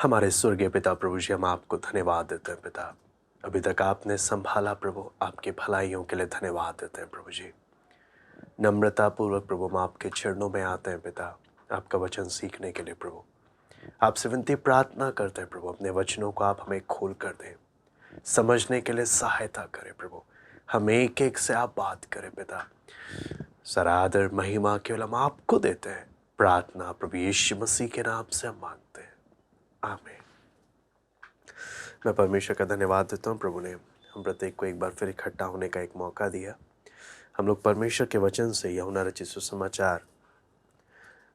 हमारे स्वर्गीय पिता प्रभु जी, हम आपको धन्यवाद देते हैं पिता। अभी तक आपने संभाला प्रभु, आपकी भलाइयों के लिए धन्यवाद देते हैं प्रभु जी। नम्रता पूर्वक प्रभु हम आपके चरणों में आते हैं पिता, आपका वचन सीखने के लिए प्रभु। आपसे विनती प्रार्थना करते हैं प्रभु, अपने वचनों को आप हमें खोल कर दें, समझने के लिए सहायता करें प्रभु। हम एक एक से आप बात करें पिता। सारा आदर महिमा केवल हम आपको देते हैं। प्रार्थना प्रभु यीशु मसीह के नाम से हम मांगते हैं, आमीन। मैं परमेश्वर का धन्यवाद देता हूँ, प्रभु ने हम प्रत्येक को एक बार फिर इकट्ठा होने का एक मौका दिया। हम लोग परमेश्वर के वचन से यूहन्ना रचित सुसमाचार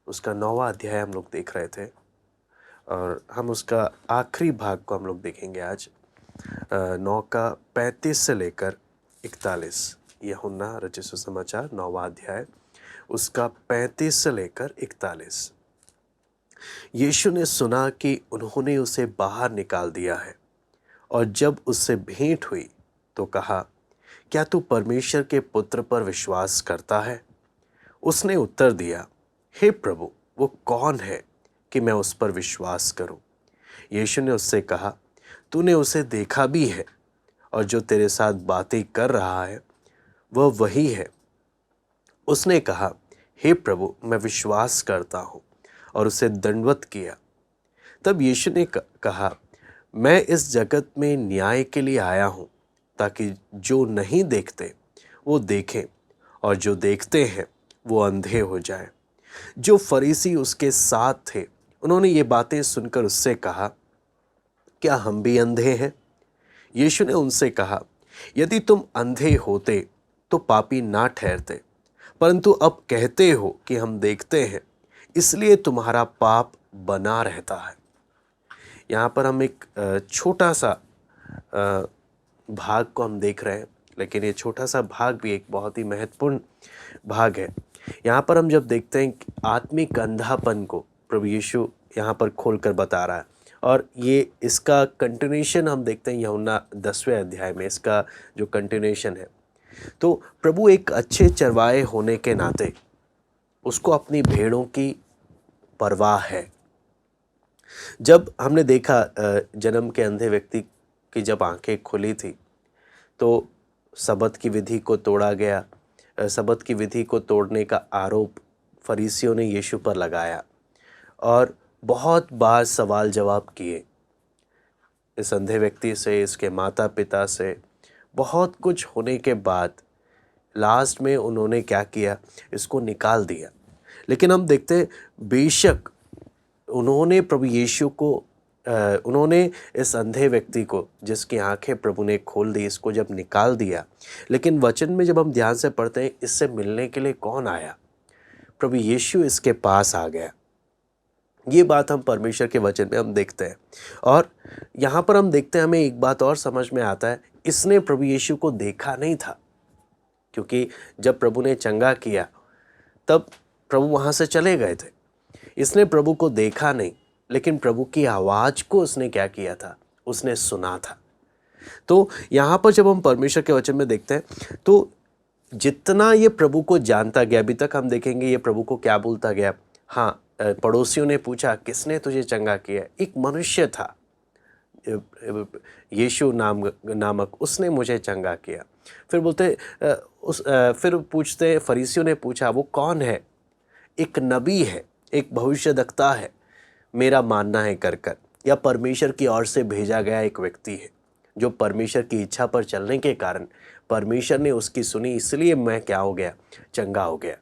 उसका 9वां अध्याय हम लोग देख रहे थे, और हम उसका आखिरी भाग को हम लोग देखेंगे आज। 9 का 35 से लेकर 41। यूहन्ना रचित सुसमाचार 9वां अध्याय उसका 35 से लेकर 41। यीशु ने सुना कि उन्होंने उसे बाहर निकाल दिया है, और जब उससे भेंट हुई तो कहा, क्या तू परमेश्वर के पुत्र पर विश्वास करता है? उसने उत्तर दिया, हे प्रभु, वो कौन है कि मैं उस पर विश्वास करूं? यीशु ने उससे कहा, तूने उसे देखा भी है, और जो तेरे साथ बातें कर रहा है वह वही है। उसने कहा, हे प्रभु, मैं विश्वास करता हूं, और उसे दंडवत किया। तब यीशु ने कहा, मैं इस जगत में न्याय के लिए आया हूं, ताकि जो नहीं देखते वो देखें, और जो देखते हैं वो अंधे हो जाएं। जो फरीसी उसके साथ थे उन्होंने ये बातें सुनकर उससे कहा, क्या हम भी अंधे हैं? यीशु ने उनसे कहा, यदि तुम अंधे होते तो पापी ना ठहरते, परंतु अब कहते हो कि हम देखते हैं, इसलिए तुम्हारा पाप बना रहता है। यहाँ पर हम एक छोटा सा भाग को हम देख रहे हैं, लेकिन ये छोटा सा भाग भी एक बहुत ही महत्वपूर्ण भाग है। यहाँ पर हम जब देखते हैं कि आत्मिक अंधापन को प्रभु यीशु यहाँ पर खोल कर बता रहा है, और ये इसका कंटिन्यूएशन हम देखते हैं यूहन्ना 10वें अध्याय में, इसका जो कंटिन्यूएशन है। तो प्रभु एक अच्छे चरवाहे होने के नाते उसको अपनी भेड़ों की परवाह है। जब हमने देखा जन्म के अंधे व्यक्ति की जब आंखें खुली थी, तो सबत की विधि को तोड़ा गया। सबत की विधि को तोड़ने का आरोप फरीसियों ने यीशु पर लगाया, और बहुत बार सवाल जवाब किए इस अंधे व्यक्ति से, इसके माता पिता से। बहुत कुछ होने के बाद लास्ट में उन्होंने क्या किया, इसको निकाल दिया। लेकिन हम देखते हैं, बेशक उन्होंने प्रभु यीशु को उन्होंने इस अंधे व्यक्ति को, जिसकी आंखें प्रभु ने खोल दी, इसको जब निकाल दिया, लेकिन वचन में जब हम ध्यान से पढ़ते हैं, इससे मिलने के लिए कौन आया? प्रभु यीशु इसके पास आ गया। ये बात हम परमेश्वर के वचन में हम देखते हैं, और यहाँ पर हम देखते हैं, हमें एक बात और समझ में आता है, इसने प्रभु यीशु को देखा नहीं था, क्योंकि जब प्रभु ने चंगा किया तब प्रभु वहाँ से चले गए थे। इसने प्रभु को देखा नहीं, लेकिन प्रभु की आवाज़ को उसने क्या किया था, उसने सुना था। तो यहाँ पर जब हम परमेश्वर के वचन में देखते हैं, तो जितना ये प्रभु को जानता गया, अभी तक हम देखेंगे ये प्रभु को क्या बोलता गया। हाँ, पड़ोसियों ने पूछा, किसने तुझे चंगा किया? एक मनुष्य था यीशु नामक, उसने मुझे चंगा किया। फिर बोलते फिर पूछते, फरीसियों ने पूछा, वो कौन है? एक नबी है, एक भविष्यद्वक्ता है, मेरा मानना है कर या परमेश्वर की ओर से भेजा गया एक व्यक्ति है, जो परमेश्वर की इच्छा पर चलने के कारण परमेश्वर ने उसकी सुनी, इसलिए मैं क्या हो गया, चंगा हो गया।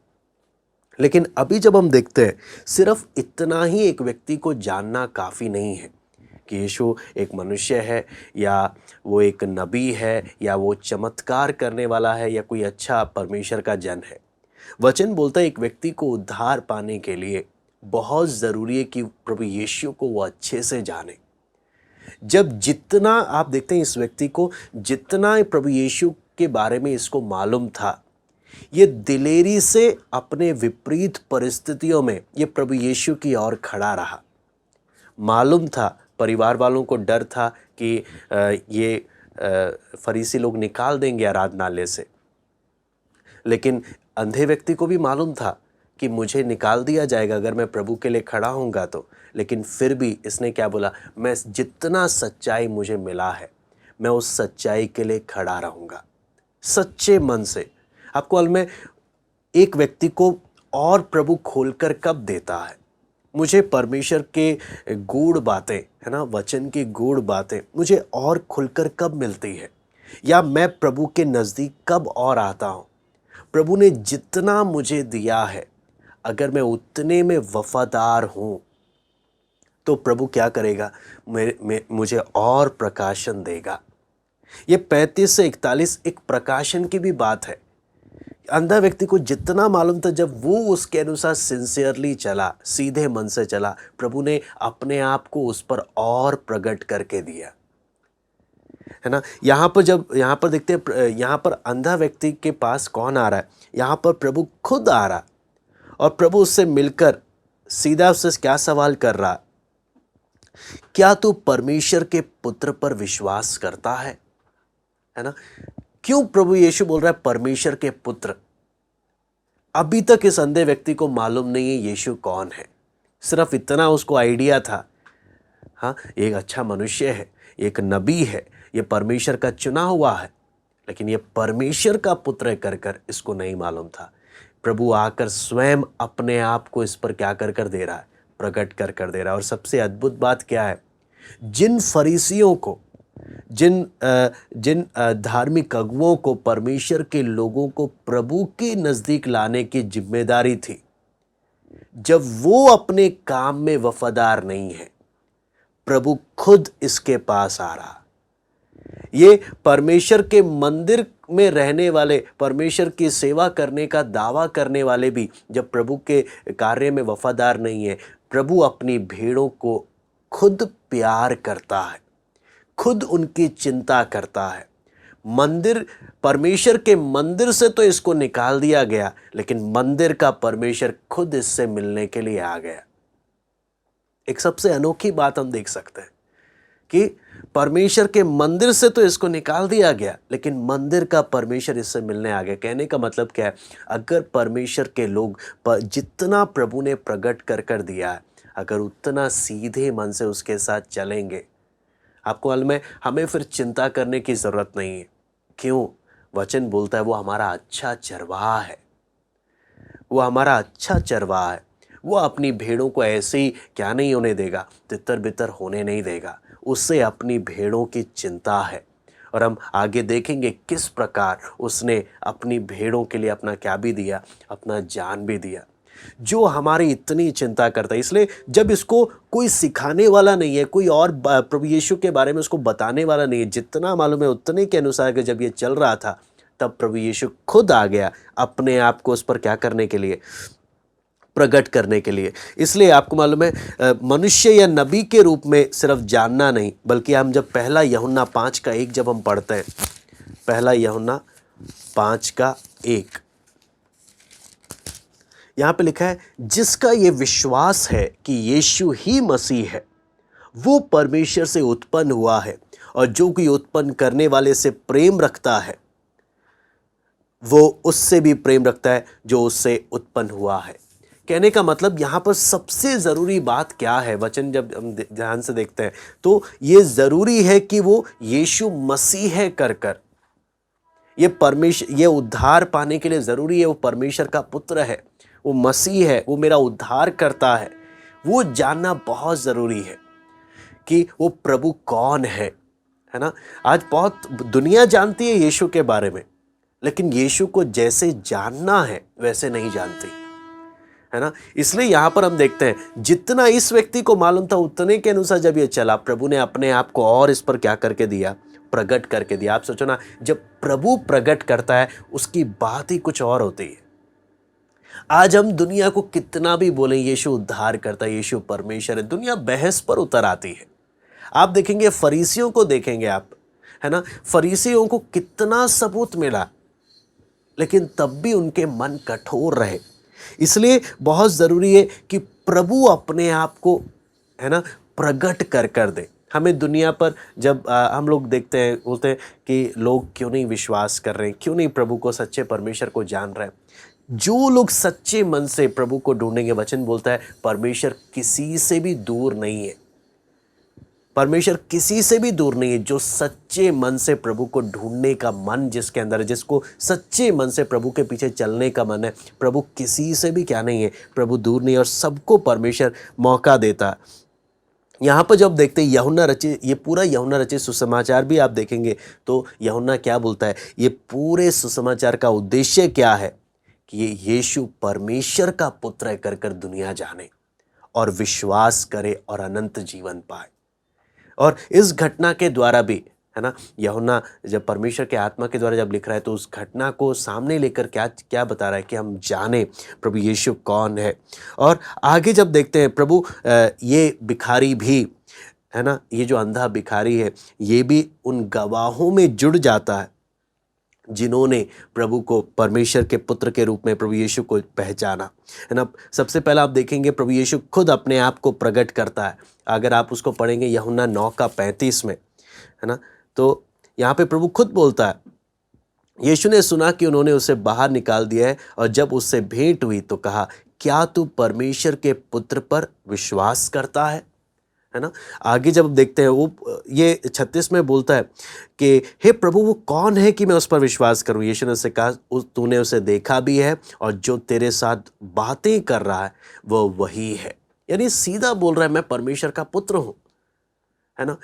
लेकिन अभी जब हम देखते हैं, सिर्फ इतना ही एक व्यक्ति को जानना काफ़ी नहीं है कि यीशु एक मनुष्य है, या वो एक नबी है, या वो चमत्कार करने वाला है, या कोई अच्छा परमेश्वर का जन है। वचन बोलता है, एक व्यक्ति को उद्धार पाने के लिए बहुत ज़रूरी है कि प्रभु यीशु को वो अच्छे से जाने। जब जितना आप देखते हैं इस व्यक्ति को, जितना प्रभु यीशु के बारे में इसको मालूम था, ये दिलेरी से अपने विपरीत परिस्थितियों में ये प्रभु यीशु की ओर खड़ा रहा। मालूम था, परिवार वालों को डर था कि ये फरीसी लोग निकाल देंगे आराधनालय से, लेकिन अंधे व्यक्ति को भी मालूम था कि मुझे निकाल दिया जाएगा अगर मैं प्रभु के लिए खड़ा होऊंगा तो, लेकिन फिर भी इसने क्या बोला, मैं जितना सच्चाई मुझे मिला है मैं उस सच्चाई के लिए खड़ा रहूँगा सच्चे मन से। आपको मालूम है एक व्यक्ति को और प्रभु खोलकर कब देता है, मुझे परमेश्वर के गूढ़ बातें है ना, वचन की गूढ़ बातें मुझे और खुलकर कब मिलती है, या मैं प्रभु के नज़दीक कब और आता हूँ। प्रभु ने जितना मुझे दिया है अगर मैं उतने में वफादार हूँ तो प्रभु क्या करेगा, मुझे और प्रकाशन देगा। ये 35 से 41 एक प्रकाशन की भी बात है। अंधा व्यक्ति को जितना मालूम था, जब वो उसके अनुसार सिंसियरली चला, सीधे मन से चला, प्रभु ने अपने आप को उस पर और प्रकट करके दिया, है ना। यहाँ पर देखते हैं, यहाँ पर अंधा व्यक्ति के पास कौन आ रहा है, यहाँ पर प्रभु खुद आ रहा और प्रभु उससे मिलकर सीधा उससे क्या सवाल कर रहा, क्या तू परमेश्वर के पुत्र पर विश्वास करता है ना। क्यों प्रभु यीशु बोल रहा है परमेश्वर के पुत्र। अभी तक इस अंधे व्यक्ति को मालूम नहीं है यीशु कौन है, सिर्फ इतना उसको आइडिया था, हाँ एक अच्छा मनुष्य है, एक नबी है, ये परमेश्वर का चुना हुआ है, लेकिन ये परमेश्वर का पुत्र कर इसको नहीं मालूम था। प्रभु आकर स्वयं अपने आप को इस पर क्या कर दे रहा है, प्रकट कर दे रहा है। और सबसे अद्भुत बात क्या है, जिन फरीसियों को, जिन धार्मिक अगुओं को परमेश्वर के लोगों को प्रभु के नज़दीक लाने की जिम्मेदारी थी, जब वो अपने काम में वफादार नहीं है, प्रभु खुद इसके पास आ रहा। ये परमेश्वर के मंदिर में रहने वाले, परमेश्वर की सेवा करने का दावा करने वाले भी जब प्रभु के कार्य में वफादार नहीं है, प्रभु अपनी भेड़ों को खुद प्यार करता है, खुद उनकी चिंता करता है। मंदिर, परमेश्वर के मंदिर से तो इसको निकाल दिया गया, लेकिन मंदिर का परमेश्वर खुद इससे मिलने के लिए आ गया। एक सबसे अनोखी बात हम देख सकते हैं कि परमेश्वर के मंदिर से तो इसको निकाल दिया गया, लेकिन मंदिर का परमेश्वर इससे मिलने आ गया। कहने का मतलब क्या है, अगर परमेश्वर के लोग जितना प्रभु ने प्रकट कर दिया है, अगर उतना सीधे मन से उसके साथ चलेंगे, आपको मालूम है हमें फिर चिंता करने की ज़रूरत नहीं है। क्यों? वचन बोलता है वो हमारा अच्छा चरवाहा है, वो हमारा अच्छा चरवाहा है। वो अपनी भेड़ों को ऐसे ही क्या नहीं होने देगा, तितर बितर होने नहीं देगा, उससे अपनी भेड़ों की चिंता है। और हम आगे देखेंगे किस प्रकार उसने अपनी भेड़ों के लिए अपना क्या भी दिया, अपना जान भी दिया, जो हमारी इतनी चिंता करता है। इसलिए जब इसको कोई सिखाने वाला नहीं है, कोई और प्रभु यीशु के बारे में उसको बताने वाला नहीं है, जितना मालूम है उतने के अनुसार के जब ये चल रहा था, तब प्रभु यीशु खुद आ गया अपने आप को उस पर क्या करने के लिए, प्रकट करने के लिए। इसलिए आपको मालूम है मनुष्य या नबी के रूप में सिर्फ जानना नहीं, बल्कि हम जब पहला यूहन्ना 5:1 जब हम पढ़ते हैं, पहला यूहन्ना 5:1, यहाँ पे लिखा है, जिसका ये विश्वास है कि यीशु ही मसीह है, वो परमेश्वर से उत्पन्न हुआ है, और जो कोई उत्पन्न करने वाले से प्रेम रखता है वो उससे भी प्रेम रखता है जो उससे उत्पन्न हुआ है। कहने का मतलब यहाँ पर सबसे ज़रूरी बात क्या है, वचन जब हम ध्यान से देखते हैं तो ये ज़रूरी है कि वो यीशु मसीह है कर ये परमेश्वर, ये उद्धार पाने के लिए ज़रूरी है वो परमेश्वर का पुत्र है, वो मसीह है, वो मेरा उद्धार करता है। वो जानना बहुत ज़रूरी है कि वो प्रभु कौन है ना। आज बहुत दुनिया जानती है यीशु के बारे में, लेकिन यीशु को जैसे जानना है वैसे नहीं जानती, है ना। इसलिए यहाँ पर हम देखते हैं जितना इस व्यक्ति को मालूम था उतने के अनुसार जब ये चला, प्रभु ने अपने आप को और इस पर क्या करके दिया, प्रकट करके दिया। आप सोचो ना, जब प्रभु प्रकट करता है उसकी बात ही कुछ और होती है। आज हम दुनिया को कितना भी बोलें यीशु उद्धार करता है, यीशु परमेश्वर है, दुनिया बहस पर उतर आती है। आप देखेंगे फरीसियों को, देखेंगे आप, है ना, फरीसियों को कितना सबूत मिला, लेकिन तब भी उनके मन कठोर रहे। इसलिए बहुत ज़रूरी है कि प्रभु अपने आप को, है ना, प्रकट कर दे। हमें दुनिया पर जब हम लोग देखते हैं, बोलते हैं कि लोग क्यों नहीं विश्वास कर रहे हैं, क्यों नहीं प्रभु को, सच्चे परमेश्वर को जान रहे हैं। जो लोग सच्चे मन से प्रभु को ढूंढेंगे, वचन बोलता है परमेश्वर किसी से भी दूर नहीं है। परमेश्वर किसी से भी दूर नहीं है। जो सच्चे मन से प्रभु को ढूंढने का मन जिसके अंदर है, जिसको सच्चे मन से प्रभु के पीछे चलने का मन है, प्रभु किसी से भी क्या नहीं है, प्रभु दूर नहीं है और सबको परमेश्वर मौका देता है। यहाँ पर जब देखते हैं यूहन्ना रचित, ये पूरा यूहन्ना रचित सुसमाचार भी आप देखेंगे तो यूहन्ना क्या बोलता है, ये पूरे सुसमाचार का उद्देश्य क्या है कि ये यीशु परमेश्वर का पुत्र है कर दुनिया जाने और विश्वास करे और अनंत जीवन पाए। और इस घटना के द्वारा भी, है ना, यूहन्ना जब परमेश्वर के आत्मा के द्वारा जब लिख रहा है तो उस घटना को सामने लेकर क्या क्या बता रहा है कि हम जाने प्रभु यीशु कौन है। और आगे जब देखते हैं प्रभु ये भिखारी भी, है ना, ये जो अंधा भिखारी है ये भी उन गवाहों में जुड़ जाता है जिन्होंने प्रभु को परमेश्वर के पुत्र के रूप में प्रभु यीशु को पहचाना, है ना। सबसे पहला आप देखेंगे प्रभु यीशु खुद अपने आप को प्रकट करता है। अगर आप उसको पढ़ेंगे यूहन्ना 9:35 में, है ना, तो यहाँ पे प्रभु खुद बोलता है, यीशु ने सुना कि उन्होंने उसे बाहर निकाल दिया है और जब उससे भेंट हुई तो कहा, क्या तू परमेश्वर के पुत्र पर विश्वास करता है ना। आगे जब देखते हैं वो ये 36 में बोलता है कि हे प्रभु वो कौन है कि मैं उस पर विश्वास करूं। यीशु ने उससे कहा, तूने उसे देखा भी है और जो तेरे साथ बातें कर रहा है वो वही है। यानी सीधा बोल रहा है मैं परमेश्वर का पुत्र हूं, है ना।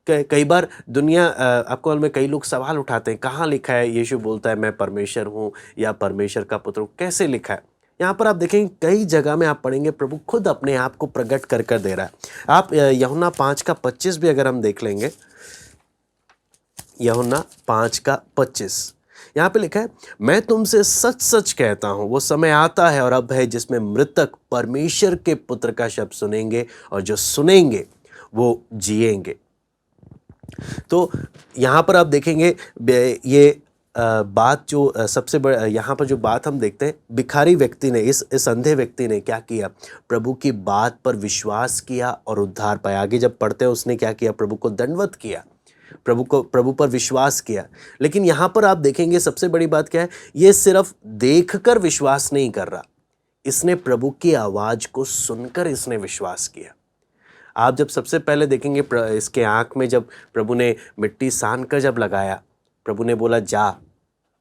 कई बार दुनिया आपको मालूम है, कई लोग सवाल उठाते हैं कहाँ लिखा है यीशु बोलता है मैं परमेश्वर हूँ या परमेश्वर का पुत्र हूँ, कैसे लिखा है। यहाँ पर आप देखेंगे कई जगह में आप पढ़ेंगे प्रभु खुद अपने आप को प्रकट कर दे रहा है। आप यूहन्ना 5:25 भी अगर हम देख लेंगे, यूहन्ना 5:25 यहाँ पे लिखा है, मैं तुमसे सच सच कहता हूँ वो समय आता है और अब है जिसमें मृतक परमेश्वर के पुत्र का शब्द सुनेंगे और जो सुनेंगे वो जिएंगे। तो यहाँ पर आप देखेंगे ये बात जो सबसे बड़ा यहाँ पर जो बात हम देखते हैं, भिखारी व्यक्ति ने, इस अंधे व्यक्ति ने क्या किया, प्रभु की बात पर विश्वास किया और उद्धार पाया। आगे जब पढ़ते हैं उसने क्या किया, प्रभु को दंडवत किया, प्रभु पर विश्वास किया। लेकिन यहाँ पर आप देखेंगे सबसे बड़ी बात क्या है, ये सिर्फ देखकर विश्वास नहीं कर रहा, इसने प्रभु की आवाज़ को सुनकर इसने विश्वास किया। आप जब सबसे पहले देखेंगे इसके आँख में जब प्रभु ने मिट्टी सान कर जब लगाया, प्रभु ने बोला जा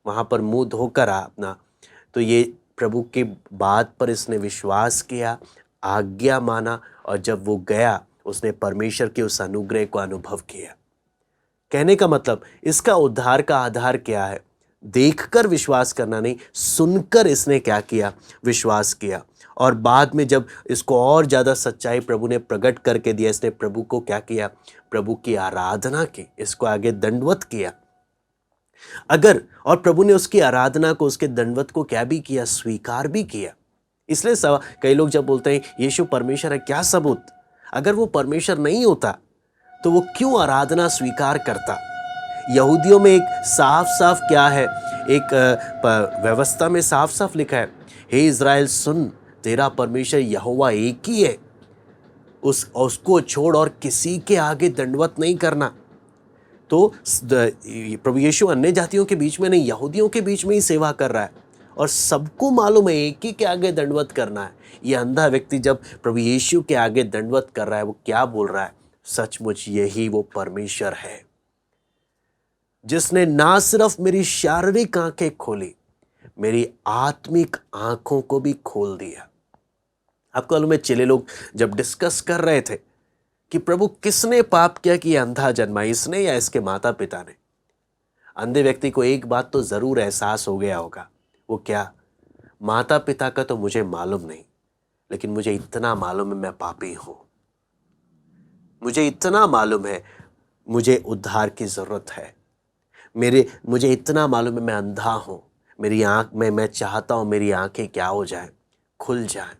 वहाँ पर मुंह धोकर आ अपना, तो ये प्रभु की बात पर इसने विश्वास किया, आज्ञा माना और जब वो गया उसने परमेश्वर के उस अनुग्रह को अनुभव किया। कहने का मतलब इसका उद्धार का आधार क्या है, देखकर विश्वास करना नहीं, सुनकर इसने क्या किया, विश्वास किया। और बाद में जब इसको और ज़्यादा सच्चाई प्रभु ने प्रकट करके दिया, इसने प्रभु को क्या किया, प्रभु की आराधना की, इसको आगे दंडवत किया। अगर और प्रभु ने उसकी आराधना को, उसके दंडवत को क्या भी किया, स्वीकार भी किया। इसलिए कई लोग जब बोलते हैं यीशु परमेश्वर है, क्या सबूत? अगर वो परमेश्वर नहीं होता तो वो क्यों आराधना स्वीकार करता? यहूदियों में एक साफ साफ क्या है, एक व्यवस्था में साफ साफ लिखा है, हे इज़राइल सुन, तेरा परमेश्वर यहोवा एक ही है, उसको छोड़ और किसी के आगे दंडवत नहीं करना। तो प्रभु यीशु अन्य जातियों के बीच में नहीं, यहूदियों के बीच में ही सेवा कर रहा है और सबको मालूम है एक ही के आगे दंडवत करना है। ये अंधा व्यक्ति जब प्रभु यीशु के आगे दंडवत कर रहा है, वो क्या बोल रहा है, सचमुच यही वो परमेश्वर है जिसने ना सिर्फ मेरी शारीरिक आंखें खोली, मेरी आत्मिक आंखों को भी खोल दिया। आपको मालूम है चेले लोग जब डिस्कस कर रहे थे कि प्रभु किसने पाप किया कि यह अंधा जन्मा, इसने या इसके माता पिता ने? अंधे व्यक्ति को एक बात तो जरूर एहसास हो गया होगा, वो क्या, माता पिता का तो मुझे मालूम नहीं, लेकिन मुझे इतना मालूम है मैं पापी हूं, मुझे इतना मालूम है मुझे उद्धार की जरूरत है, मुझे इतना मालूम है मैं अंधा हूं, मेरी आंख में, मैं चाहता हूं मेरी आंखें क्या हो जाए, खुल जाए।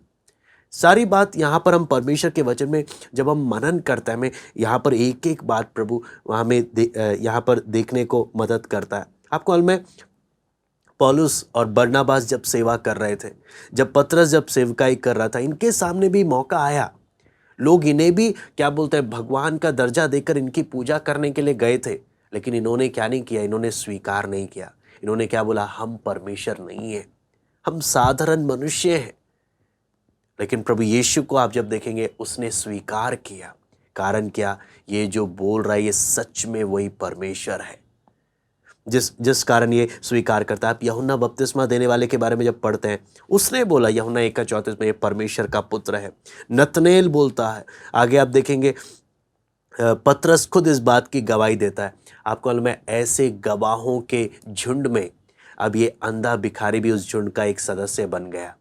सारी बात यहाँ पर हम परमेश्वर के वचन में जब हम मनन करते हैं, हमें यहाँ पर एक एक बात प्रभु वहाँ में यहाँ पर देखने को मदद करता है। आपको मालूम है पौलुस और बरनबास जब सेवा कर रहे थे, जब पतरस जब सेवकाई कर रहा था, इनके सामने भी मौका आया, लोग इन्हें भी क्या बोलते हैं भगवान का दर्जा देकर इनकी पूजा करने के लिए गए थे, लेकिन इन्होंने क्या नहीं किया, इन्होंने स्वीकार नहीं किया। इन्होंने क्या बोला, हम परमेश्वर नहीं है, हम साधारण मनुष्य हैं, लेकिन प्रभु यीशु को आप जब देखेंगे उसने स्वीकार किया। कारण क्या? ये जो बोल रहा है ये सच में वही परमेश्वर है, जिस जिस कारण ये स्वीकार करता है। आप यूहन्ना बपतिस्मा देने वाले के बारे में जब पढ़ते हैं, उसने बोला यूहन्ना 1:34 में, ये परमेश्वर का पुत्र है। नतनेल बोलता है। आगे आप देखेंगे पतरस खुद इस बात की गवाही देता है। आपको मालूम है, ऐसे गवाहों के झुंड में अब ये अंधा भिखारी भी उस झुंड का एक सदस्य बन गया,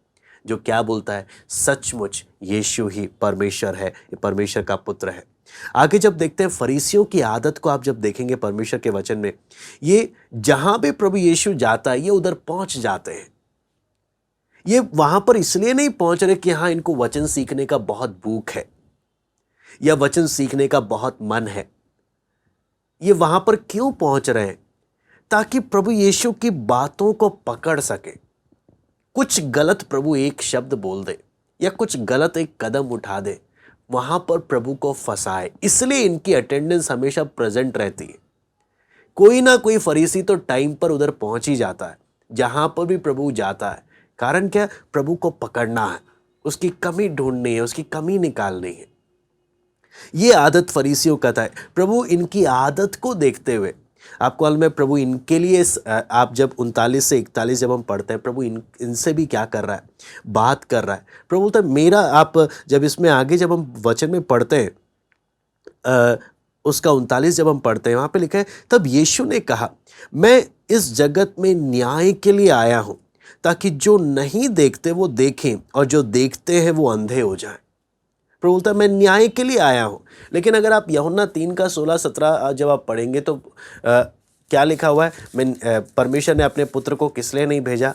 जो क्या बोलता है, सचमुच यीशु ही परमेश्वर है, ये परमेश्वर का पुत्र है। आगे जब देखते हैं फरीसियों की आदत को, आप जब देखेंगे परमेश्वर के वचन में, ये जहां भी प्रभु यीशु जाता है ये उधर पहुंच जाते हैं। ये वहां पर इसलिए नहीं पहुंच रहे कि हाँ इनको वचन सीखने का बहुत भूख है या वचन सीखने का बहुत मन है। ये वहां पर क्यों पहुंच रहे हैं? ताकि प्रभु यीशु की बातों को पकड़ सके। कुछ गलत प्रभु एक शब्द बोल दे या कुछ गलत एक कदम उठा दे, वहां पर प्रभु को फंसाए। इसलिए इनकी अटेंडेंस हमेशा प्रेजेंट रहती है। कोई ना कोई फरीसी तो टाइम पर उधर पहुंच ही जाता है जहां पर भी प्रभु जाता है। कारण क्या? प्रभु को पकड़ना है, उसकी कमी ढूंढनी है, उसकी कमी निकालनी है। ये आदत फरीसियों का था। प्रभु इनकी आदत को देखते हुए, आपको मालूम है प्रभु इनके लिए, आप जब 39 से 41 जब हम पढ़ते हैं, प्रभु इनसे भी क्या कर रहा है, बात कर रहा है। प्रभु बोलता है मेरा, आप जब इसमें आगे जब हम वचन में पढ़ते हैं, उसका 39 जब हम पढ़ते हैं, वहाँ पे लिखा है, तब यीशु ने कहा, मैं इस जगत में न्याय के लिए आया हूँ, ताकि जो नहीं देखते वो देखें और जो देखते हैं वो अंधे हो जाएं। प्रभु बोलता है मैं न्याय के लिए आया हूँ। लेकिन अगर आप यूहन्ना 3:16-17 जब आप पढ़ेंगे तो क्या लिखा हुआ है, परमेश्वर ने अपने पुत्र को किस लिए नहीं भेजा?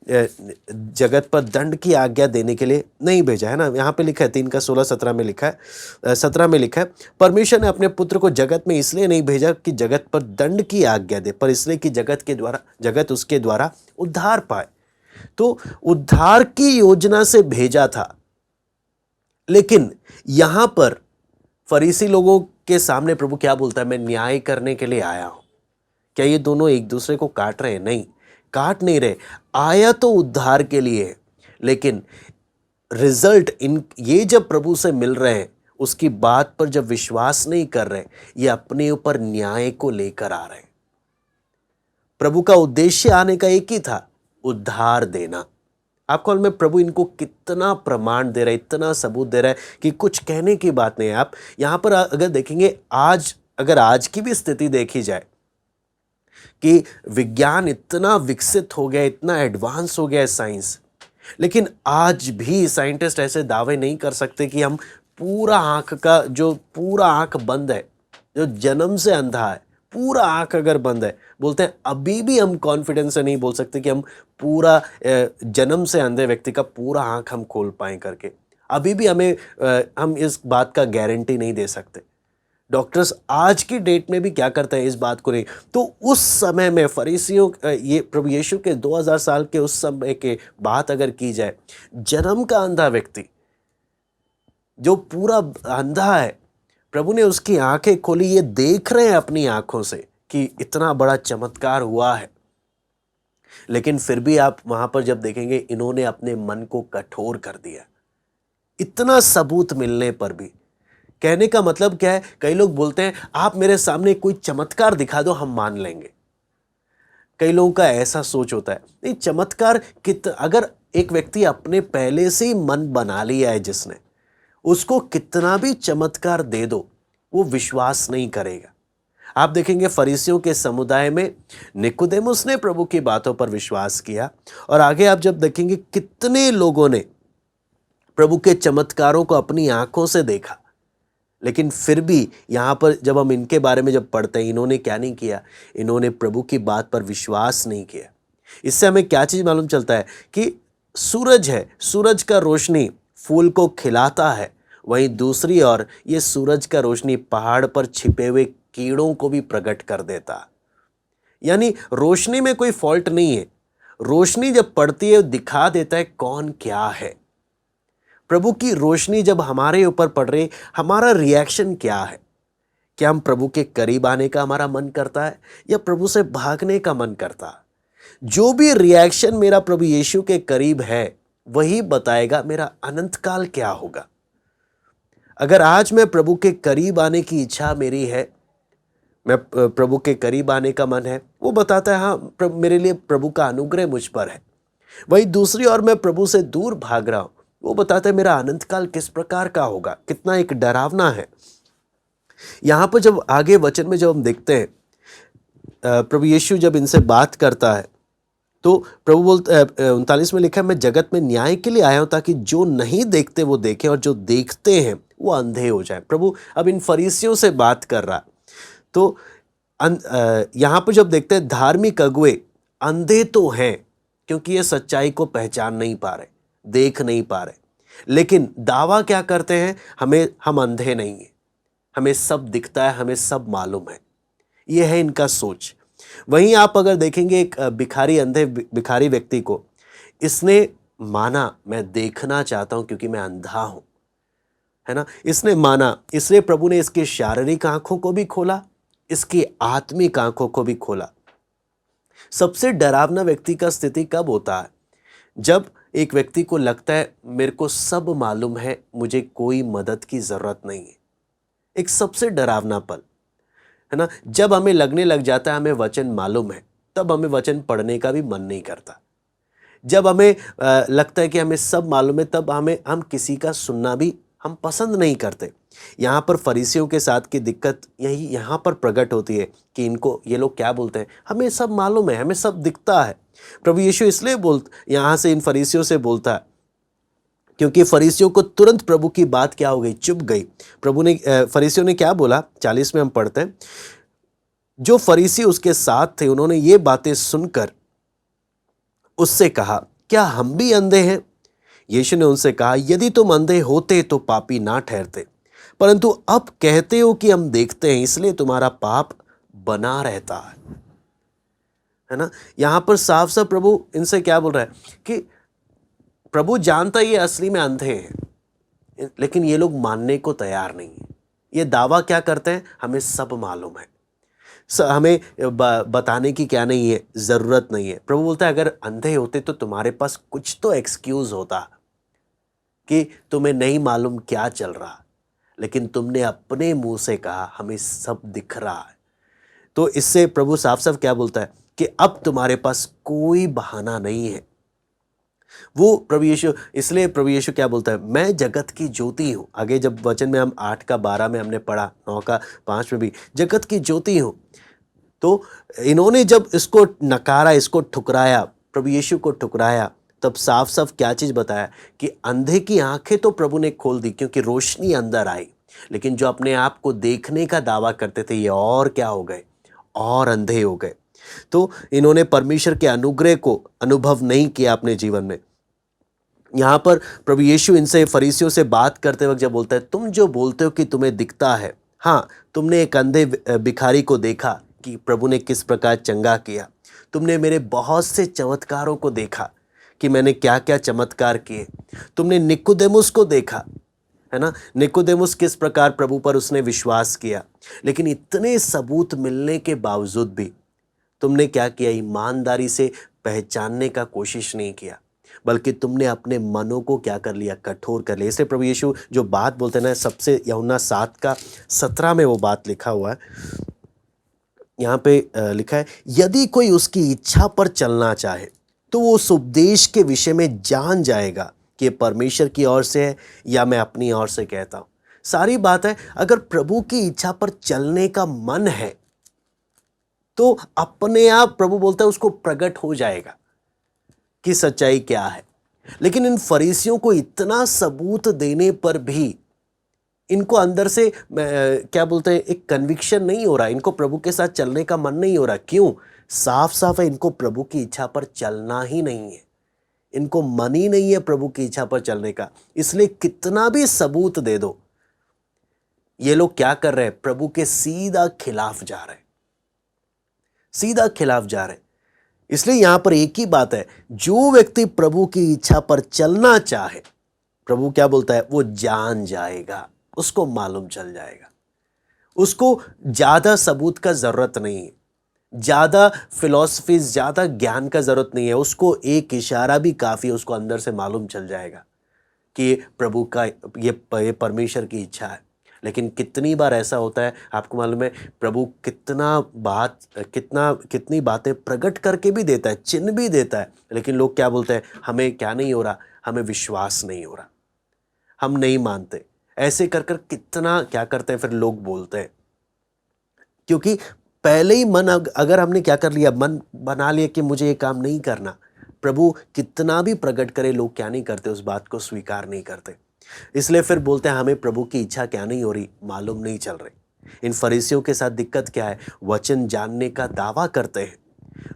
जगत पर दंड की आज्ञा देने के लिए नहीं भेजा, है ना। यहाँ पे लिखा है 3:16-17 में लिखा है, 17 में लिखा है, परमेश्वर ने अपने पुत्र को जगत में इसलिए नहीं भेजा कि जगत पर दंड की आज्ञा दे, पर इसलिए कि जगत उसके द्वारा उद्धार पाए। तो उद्धार की योजना से भेजा था। लेकिन यहां पर फरीसी लोगों के सामने प्रभु क्या बोलता है, मैं न्याय करने के लिए आया हूं। क्या ये दोनों एक दूसरे को काट रहे हैं? नहीं, काट नहीं रहे। आया तो उद्धार के लिए, लेकिन रिजल्ट ये जब प्रभु से मिल रहे हैं, उसकी बात पर जब विश्वास नहीं कर रहे, ये अपने ऊपर न्याय को लेकर आ रहे हैं। प्रभु का उद्देश्य आने का एक ही था, उद्धार देना। आपको मालूम है प्रभु इनको कितना प्रमाण दे रहा है, इतना सबूत दे रहा है कि कुछ कहने की बात नहीं है। आप यहां पर अगर देखेंगे, अगर आज की भी स्थिति देखी जाए कि विज्ञान इतना विकसित हो गया, इतना एडवांस हो गया है साइंस, लेकिन आज भी साइंटिस्ट ऐसे दावे नहीं कर सकते कि हम पूरा आंख बंद है, जो जन्म से अंधा है, पूरा आंख अगर बंद है, बोलते हैं अभी भी हम कॉन्फिडेंस से नहीं बोल सकते कि हम पूरा जन्म से अंधे व्यक्ति का पूरा आंख हम खोल पाएं करके। अभी भी हम इस बात का गारंटी नहीं दे सकते। डॉक्टर्स आज की डेट में भी क्या करते हैं, इस बात को नहीं। तो उस समय में फरीसियों, ये प्रभु यीशु के 2000 साल के उस समय के बात अगर की जाए, जन्म का अंधा व्यक्ति जो पूरा अंधा है, प्रभु ने उसकी आंखें खोली। ये देख रहे हैं अपनी आंखों से कि इतना बड़ा चमत्कार हुआ है। लेकिन फिर भी आप वहां पर जब देखेंगे, इन्होंने अपने मन को कठोर कर दिया। इतना सबूत मिलने पर भी, कहने का मतलब क्या है, कई लोग बोलते हैं आप मेरे सामने कोई चमत्कार दिखा दो, हम मान लेंगे। कई लोगों का ऐसा सोच होता है। नहीं, चमत्कार अगर एक व्यक्ति अपने पहले से ही मन बना लिया है जिसने, उसको कितना भी चमत्कार दे दो, वो विश्वास नहीं करेगा। आप देखेंगे फरीसियों के समुदाय में निकोदेमुस ने प्रभु की बातों पर विश्वास किया, और आगे आप जब देखेंगे कितने लोगों ने प्रभु के चमत्कारों को अपनी आंखों से देखा। लेकिन फिर भी यहां पर जब हम इनके बारे में जब पढ़ते हैं, इन्होंने क्या नहीं किया, इन्होंने प्रभु की बात पर विश्वास नहीं किया। इससे हमें क्या चीज मालूम चलता है कि सूरज है, सूरज का रोशनी फूल को खिलाता है, वहीं दूसरी ओर ये सूरज का रोशनी पहाड़ पर छिपे हुए कीड़ों को भी प्रकट कर देता। यानी रोशनी में कोई फॉल्ट नहीं है। रोशनी जब पड़ती है दिखा देता है कौन क्या है। प्रभु की रोशनी जब हमारे ऊपर पड़ रही, हमारा रिएक्शन क्या है? क्या हम प्रभु के करीब आने का हमारा मन करता है या प्रभु से भागने का मन करता है? जो भी रिएक्शन मेरा प्रभु यीशु के करीब है वही बताएगा मेरा अनंत काल क्या होगा। अगर आज मैं प्रभु के करीब आने की इच्छा मेरी है, मैं प्रभु के करीब आने का मन है, वो बताता है हाँ मेरे लिए प्रभु का अनुग्रह मुझ पर है। वही दूसरी ओर मैं प्रभु से दूर भाग रहा हूं, वो बताता है मेरा अनंत काल किस प्रकार का होगा, कितना एक डरावना है। यहां पर जब आगे वचन में जब हम देखते हैं प्रभु यीशु जब इनसे बात करता है तो प्रभु बोलते 39 में लिखा है, मैं जगत में न्याय के लिए आया हूं ताकि जो नहीं देखते वो देखें और जो देखते हैं वो अंधे हो जाए। प्रभु अब इन फरीसियों से बात कर रहा। तो यहां पर जब देखते हैं धार्मिक अगुए अंधे तो हैं क्योंकि ये सच्चाई को पहचान नहीं पा रहे, देख नहीं पा रहे, लेकिन दावा क्या करते हैं, हम अंधे नहीं हैं, हमें सब दिखता है, हमें सब मालूम है। ये है इनका सोच। वहीं आप अगर देखेंगे एक भिखारी व्यक्ति को, इसने माना मैं देखना चाहता हूं क्योंकि मैं अंधा हूं, है ना, इसने माना, इसलिए प्रभु ने इसकी शारीरिक आंखों को भी खोला, इसकी आत्मिक आंखों को भी खोला। सबसे डरावना व्यक्ति का स्थिति कब होता है, जब एक व्यक्ति को लगता है मेरे को सब मालूम है, मुझे कोई मदद की जरूरत नहीं है। एक सबसे डरावना पल है ना, जब हमें लगने लग जाता है हमें वचन मालूम है, तब हमें वचन पढ़ने का भी मन नहीं करता। जब हमें लगता है कि हमें सब मालूम है, तब हम किसी का सुनना भी हम पसंद नहीं करते। यहाँ पर फरीसियों के साथ की दिक्कत यही यहाँ पर प्रकट होती है कि ये लोग क्या बोलते हैं, हमें सब मालूम है, हमें सब दिखता है। प्रभु यीशु इसलिए यहाँ से इन फरीसियों से बोलता है क्योंकि फरीसियों को तुरंत प्रभु की बात क्या हो गई, चुभ गई। फरीसियों ने क्या बोला, 40 में हम पढ़ते हैं, जो फरीसी उसके साथ थे उन्होंने ये बातें सुनकर उससे कहा, क्या हम भी अंधे हैं? यीशु ने उनसे कहा, यदि तुम अंधे होते तो पापी ना ठहरते, परंतु अब कहते हो कि हम देखते हैं, इसलिए तुम्हारा पाप बना रहता है ना। यहां पर साफ साफ प्रभु इनसे क्या बोल रहा है कि प्रभु जानता है ये असली में अंधे हैं, लेकिन ये लोग मानने को तैयार नहीं है। ये दावा क्या करते हैं, हमें सब मालूम है, हमें बताने की क्या नहीं है, जरूरत नहीं है। प्रभु बोलता है अगर अंधे होते तो तुम्हारे पास कुछ तो एक्सक्यूज होता कि तुम्हें नहीं मालूम क्या चल रहा, लेकिन तुमने अपने मुंह से कहा हमें सब दिख रहा है। तो इससे प्रभु साफ साफ क्या बोलता है कि अब तुम्हारे पास कोई बहाना नहीं है। वो प्रभु यीशु, इसलिए प्रभु यीशु क्या बोलता है, मैं जगत की ज्योति हूं। आगे जब वचन में हम 8 का 12 में हमने पढ़ा, 9 का 5 में भी जगत की ज्योति हूं। तो इन्होंने जब इसको नकारा, इसको ठुकराया, प्रभु यीशु को ठुकराया, तब साफ साफ क्या चीज बताया कि अंधे की आंखें तो प्रभु ने खोल दी क्योंकि रोशनी अंदर आई, लेकिन जो अपने आप को देखने का दावा करते थे ये और क्या हो गए, और अंधे हो गए। तो इन्होंने परमेश्वर के अनुग्रह को अनुभव नहीं किया अपने जीवन में। यहां पर प्रभु यीशु इनसे फरीसियों से बात करते वक्त जब बोलता है, तुम जो बोलते हो कि तुम्हें दिखता है, हाँ तुमने एक अंधे भिखारी को देखा कि प्रभु ने किस प्रकार चंगा किया, तुमने मेरे बहुत से चमत्कारों को देखा कि मैंने क्या क्या चमत्कार किए, तुमने निकोदेमुस को देखा, है ना, निकोदेमुस किस प्रकार प्रभु पर उसने विश्वास किया, लेकिन इतने सबूत मिलने के बावजूद भी तुमने क्या किया, ईमानदारी से पहचानने का कोशिश नहीं किया, बल्कि तुमने अपने मनों को क्या कर लिया, कठोर कर लिया। इसलिए प्रभु यीशु जो बात बोलते हैं ना, सबसे यूहन्ना 7 का 17 में वो बात लिखा हुआ है। यहाँ पे लिखा है, यदि कोई उसकी इच्छा पर चलना चाहे तो वो उस उपदेश के विषय में जान जाएगा कि परमेश्वर की ओर से है या मैं अपनी ओर से कहता हूँ। सारी बात है, अगर प्रभु की इच्छा पर चलने का मन है तो अपने आप प्रभु बोलता है उसको प्रकट हो जाएगा कि सच्चाई क्या है। लेकिन इन फरीसियों को इतना सबूत देने पर भी इनको अंदर से क्या बोलते हैं, एक कन्विक्शन नहीं हो रहा, इनको प्रभु के साथ चलने का मन नहीं हो रहा। क्यों? साफ साफ है, इनको प्रभु की इच्छा पर चलना ही नहीं है, इनको मन ही नहीं है प्रभु की इच्छा पर चलने का। इसलिए कितना भी सबूत दे दो, ये लोग क्या कर रहे हैं, प्रभु के सीधा खिलाफ जा रहे हैं, सीधा खिलाफ जा रहे हैं। इसलिए यहां पर एक ही बात है, जो व्यक्ति प्रभु की इच्छा पर चलना चाहे, प्रभु क्या बोलता है, वो जान जाएगा, उसको मालूम चल जाएगा, उसको ज्यादा सबूत का जरूरत नहीं है। ज़्यादा फिलॉसफीज, ज़्यादा ज्ञान का ज़रूरत नहीं है, उसको एक इशारा भी काफ़ी है, उसको अंदर से मालूम चल जाएगा कि ये प्रभु का, ये परमेश्वर की इच्छा है। लेकिन कितनी बार ऐसा होता है, आपको मालूम है, प्रभु कितनी बातें प्रकट करके भी देता है, चिन्ह भी देता है, लेकिन लोग क्या बोलते हैं, हमें क्या नहीं हो रहा, हमें विश्वास नहीं हो रहा, हम नहीं मानते। ऐसे कर कर कितना क्या करते हैं, फिर लोग बोलते हैं, क्योंकि पहले ही मन, अगर हमने क्या कर लिया, मन बना लिया कि मुझे ये काम नहीं करना, प्रभु कितना भी प्रकट करे, लोग क्या नहीं करते, उस बात को स्वीकार नहीं करते। इसलिए फिर बोलते हैं हमें प्रभु की इच्छा क्या नहीं हो रही, मालूम नहीं चल रही। इन फरीसियों के साथ दिक्कत क्या है, वचन जानने का दावा करते हैं,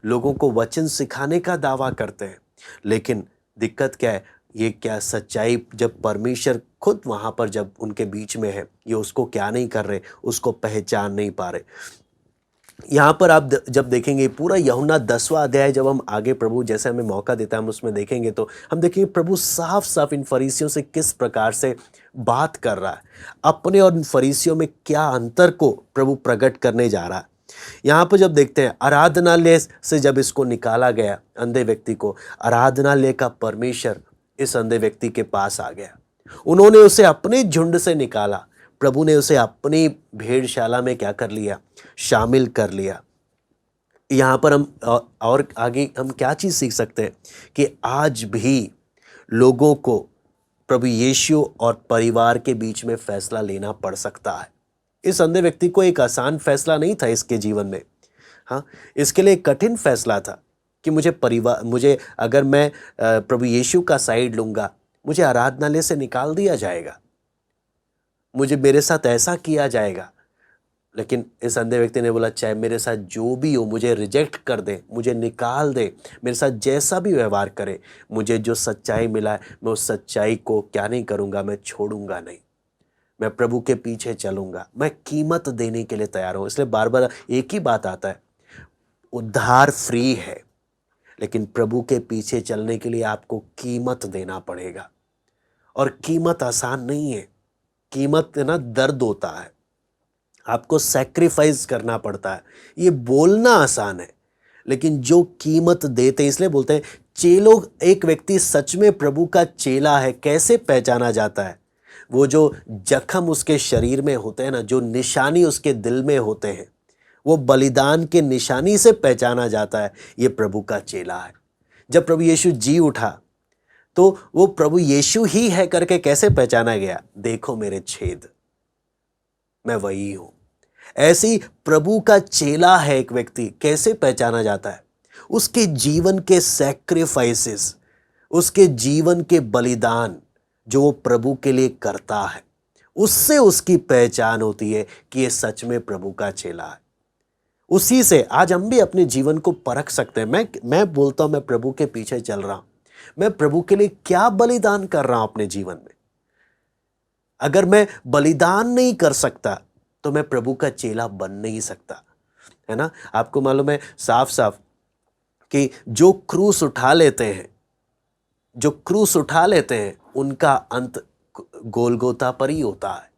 लोगों को वचन सिखाने का दावा करते हैं, लेकिन दिक्कत क्या है, ये क्या सच्चाई, जब परमेश्वर खुद वहां पर जब उनके बीच में है, ये उसको क्या नहीं कर रहे, उसको पहचान नहीं पा रहे। यहाँ पर आप जब देखेंगे पूरा यूहन्ना 10वां अध्याय, जब हम आगे प्रभु जैसे हमें मौका देता है हम उसमें देखेंगे, तो हम देखेंगे प्रभु साफ साफ इन फरीसियों से किस प्रकार से बात कर रहा है, अपने और इन फरीसियों में क्या अंतर को प्रभु प्रकट करने जा रहा है। यहाँ पर जब देखते हैं, आराधनालय से जब इसको निकाला गया, अंधे व्यक्ति को, आराधनालय का परमेश्वर इस अंधे व्यक्ति के पास आ गया, उन्होंने उसे अपने झुंड से निकाला, प्रभु ने उसे अपनी भेड़शाला में क्या कर लिया, शामिल कर लिया। यहाँ पर हम और आगे हम क्या चीज़ सीख सकते हैं कि आज भी लोगों को प्रभु यीशु और परिवार के बीच में फैसला लेना पड़ सकता है। इस अंधे व्यक्ति को एक आसान फैसला नहीं था इसके जीवन में, हाँ, इसके लिए एक कठिन फैसला था कि मुझे अगर मैं प्रभु यीशु का साइड लूँगा, मुझे आराधनालय से निकाल दिया जाएगा, मुझे मेरे साथ ऐसा किया जाएगा। लेकिन इस अंधे व्यक्ति ने बोला, चाहे मेरे साथ जो भी हो, मुझे रिजेक्ट कर दे, मुझे निकाल दे, मेरे साथ जैसा भी व्यवहार करे, मुझे जो सच्चाई मिला है, मैं उस सच्चाई को क्या नहीं करूँगा, मैं छोड़ूंगा नहीं, मैं प्रभु के पीछे चलूंगा, मैं कीमत देने के लिए तैयार हूँ। इसलिए बार बार एक ही बात आता है, उद्धार फ्री है, लेकिन प्रभु के पीछे चलने के लिए आपको कीमत देना पड़ेगा, और कीमत आसान नहीं है। कीमत ना दर्द होता है, आपको सैक्रिफाइस करना पड़ता है। ये बोलना आसान है, लेकिन जो कीमत देते हैं, इसलिए बोलते हैं चेलों, एक व्यक्ति सच में प्रभु का चेला है कैसे पहचाना जाता है, वो जो जख्म उसके शरीर में होते हैं ना, जो निशानी उसके दिल में होते हैं, वो बलिदान के निशानी से पहचाना जाता है, ये प्रभु का चेला है। जब प्रभु यीशु जी उठा तो वो प्रभु यीशु ही है करके कैसे पहचाना गया, देखो मेरे छेद, मैं वही हूं। ऐसे ही प्रभु का चेला है एक व्यक्ति, कैसे पहचाना जाता है, उसके जीवन के सैक्रिफाइसेस, उसके जीवन के बलिदान जो वो प्रभु के लिए करता है, उससे उसकी पहचान होती है कि ये सच में प्रभु का चेला है। उसी से आज हम भी अपने जीवन को परख सकते हैं। मैं बोलता हूं मैं प्रभु के पीछे चल रहा हूं, मैं प्रभु के लिए क्या बलिदान कर रहा हूं अपने जीवन में। अगर मैं बलिदान नहीं कर सकता तो मैं प्रभु का चेला बन नहीं सकता, है ना। आपको मालूम है साफ साफ कि जो क्रूस उठा लेते हैं उनका अंत गोलगोता पर ही होता है।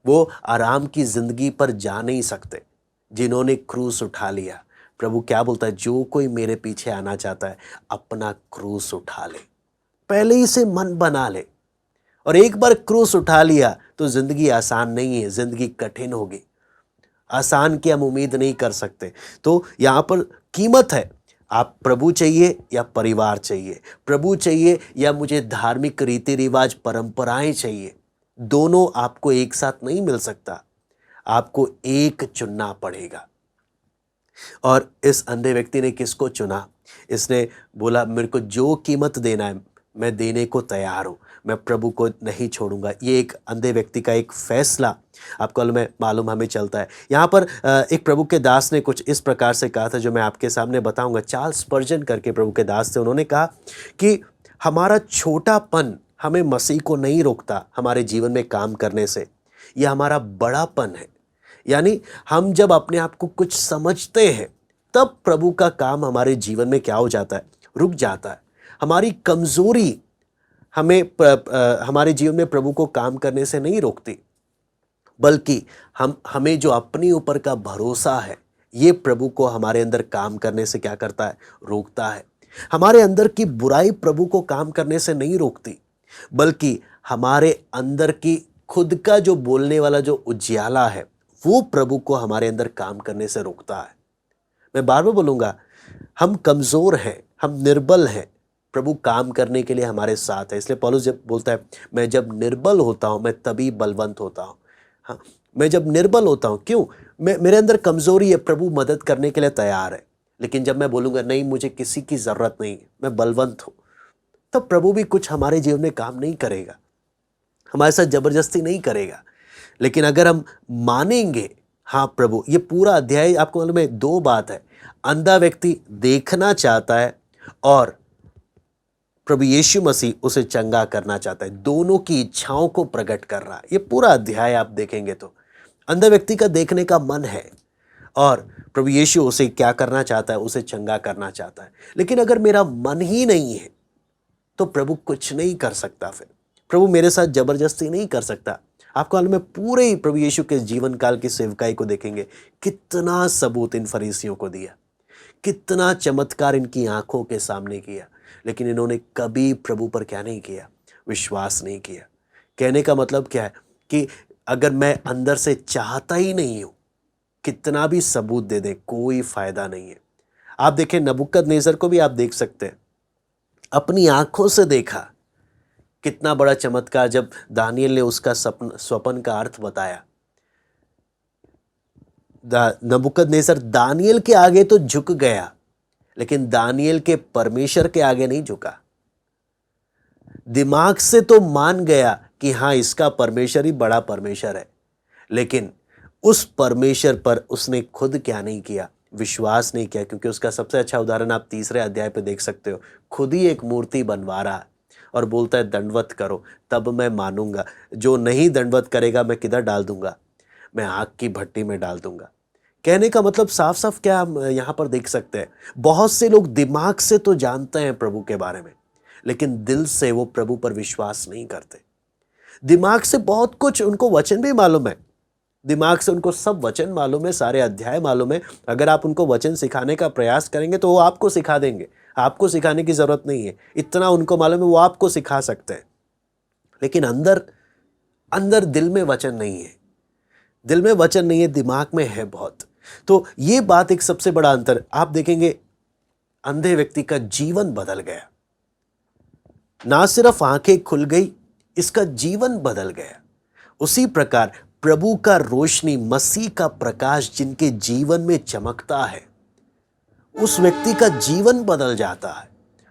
वो आराम की जिंदगी पर जा नहीं सकते जिन्होंने क्रूस उठा लिया। प्रभु क्या बोलता है, जो कोई मेरे पीछे आना चाहता है अपना क्रूस उठा ले, पहले ही से मन बना ले। और एक बार क्रूस उठा लिया तो जिंदगी आसान नहीं है, जिंदगी कठिन होगी, आसान की हम उम्मीद नहीं कर सकते। तो यहाँ पर कीमत है, आप प्रभु चाहिए या परिवार चाहिए, प्रभु चाहिए या मुझे धार्मिक रीति रिवाज परंपराएं चाहिए, दोनों आपको एक साथ नहीं मिल सकता, आपको एक चुनना पड़ेगा। और इस अंधे व्यक्ति ने किसको चुना, इसने बोला मेरे को जो कीमत देना है मैं देने को तैयार हूँ, मैं प्रभु को नहीं छोड़ूंगा। ये एक अंधे व्यक्ति का एक फैसला आपको मालूम हमें चलता है। यहाँ पर एक प्रभु के दास ने कुछ इस प्रकार से कहा था जो मैं आपके सामने बताऊंगा। चार्ल्स स्पर्जन करके प्रभु के दास थे, उन्होंने कहा कि हमारा छोटापन हमें मसीह को नहीं रोकता हमारे जीवन में काम करने से, यह हमारा बड़ापन है। यानी हम जब अपने आप को कुछ समझते हैं तब प्रभु का काम हमारे जीवन में क्या हो जाता है, रुक जाता है। हमारी कमजोरी हमारे जीवन में प्रभु को काम करने से नहीं रोकती, बल्कि हमें जो अपने ऊपर का भरोसा है ये प्रभु को हमारे अंदर काम करने से क्या करता है? रोकता है। हमारे अंदर की बुराई प्रभु को काम करने से नहीं रोकती, बल्कि हमारे अंदर की खुद का जो बोलने वाला जो उजियाला है, वो प्रभु को हमारे अंदर काम करने से रोकता है। मैं बार बार बोलूँगा, हम कमज़ोर हैं, हम निर्बल हैं, प्रभु काम करने के लिए हमारे साथ है। इसलिए पौलुस जब बोलता है, मैं जब निर्बल होता हूँ मैं तभी बलवंत होता हूँ। हाँ, मैं जब निर्बल होता हूँ, क्यों? मेरे अंदर कमज़ोरी है, प्रभु मदद करने के लिए तैयार है। लेकिन जब मैं बोलूँगा नहीं, मुझे किसी की ज़रूरत नहीं है, मैं बलवंत हूँ, तब प्रभु भी कुछ हमारे जीवन में काम नहीं करेगा, हमारे साथ ज़बरदस्ती नहीं करेगा। लेकिन अगर हम मानेंगे, हाँ प्रभु, ये पूरा अध्याय आपको मालूम है 2 बात है। अंधा व्यक्ति देखना चाहता है और प्रभु यीशु मसीह उसे चंगा करना चाहता है, दोनों की इच्छाओं को प्रकट कर रहा है। ये पूरा अध्याय आप देखेंगे तो अंधा व्यक्ति का देखने का मन है और प्रभु यीशु उसे क्या करना चाहता है? उसे चंगा करना चाहता है। लेकिन अगर मेरा मन ही नहीं है तो प्रभु कुछ नहीं कर सकता। फिर प्रभु मेरे साथ जबरदस्ती नहीं कर सकता। आपको मालूम है, पूरे ही प्रभु यीशु के जीवन काल की सेवकाई को देखेंगे, कितना सबूत इन फरीसियों को दिया, कितना चमत्कार इनकी आंखों के सामने किया, लेकिन इन्होंने कभी प्रभु पर क्या नहीं किया? विश्वास नहीं किया। कहने का मतलब क्या है कि अगर मैं अंदर से चाहता ही नहीं हूं, कितना भी सबूत दे दे, कोई फायदा नहीं है। आप देखें, नबूकदनेस्सर को भी आप देख सकते हैं, अपनी आंखों से देखा, कितना बड़ा चमत्कार जब दानियल ने उसका स्वप्न का अर्थ बताया। नबूकदनेस्सर दानियल के आगे तो झुक गया, लेकिन दानियल के परमेश्वर के आगे नहीं झुका। दिमाग से तो मान गया कि हाँ, इसका परमेश्वर ही बड़ा परमेश्वर है, लेकिन उस परमेश्वर पर उसने खुद क्या नहीं किया? विश्वास नहीं किया। क्योंकि उसका सबसे अच्छा उदाहरण आप 3 अध्याय पे देख सकते हो। खुद ही एक मूर्ति बनवा रहा है और बोलता है दंडवत करो तब मैं मानूंगा, जो नहीं दंडवत करेगा मैं किधर डाल दूंगा? मैं आग की भट्टी में डाल दूंगा। कहने का मतलब साफ साफ क्या हम यहाँ पर देख सकते हैं, बहुत से लोग दिमाग से तो जानते हैं प्रभु के बारे में, लेकिन दिल से वो प्रभु पर विश्वास नहीं करते। दिमाग से बहुत कुछ उनको वचन भी मालूम है, दिमाग से उनको सब वचन मालूम है, सारे अध्याय मालूम है। अगर आप उनको वचन सिखाने का प्रयास करेंगे तो वो आपको सिखा देंगे, आपको सिखाने की जरूरत नहीं है। इतना उनको मालूम है, वो आपको सिखा सकते हैं। लेकिन अंदर अंदर दिल में वचन नहीं है, दिल में वचन नहीं है, दिमाग में है बहुत। तो ये बात एक सबसे बड़ा अंतर आप देखेंगे। अंधे व्यक्ति का जीवन बदल गया, ना सिर्फ आंखें खुल गई, इसका जीवन बदल गया। उसी प्रकार प्रभु का रोशनी, मसीह का प्रकाश जिनके जीवन में चमकता है, उस व्यक्ति का जीवन बदल जाता है।